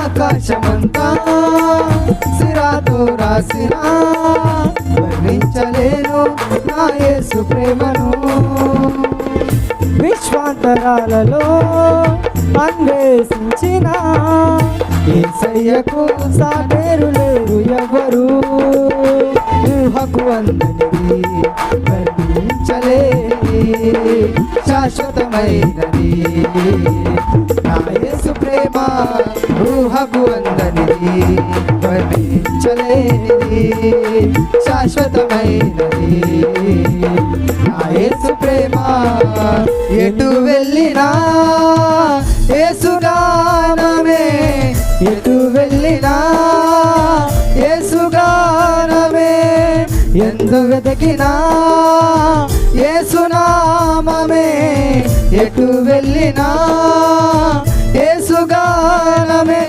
ఆకాశమంతా సిరాతో రాసిన వర్ణించలేను నా యేసు ప్రేమను. విశ్వాంతరాలలో అన్వేషించిన యేసయ్యకు సాటేరు లేరు ఎవరు. ఊహకు అందనిది వర్ణించలేని శాశ్వతమైనది నా యేసు ప్రేమ. ఊహకు అందనిది వర్ణించలేనిది శాశ్వతమైనది నా యేసు ప్రేమ. ఎటు వెళ్ళినా యేసుగానమే, ఎటు వెళ్ళినా యేసుగానమే, ఎందు వెతికినా యేసునామమే, ఎటు వెళ్ళినా యేసుగానమే.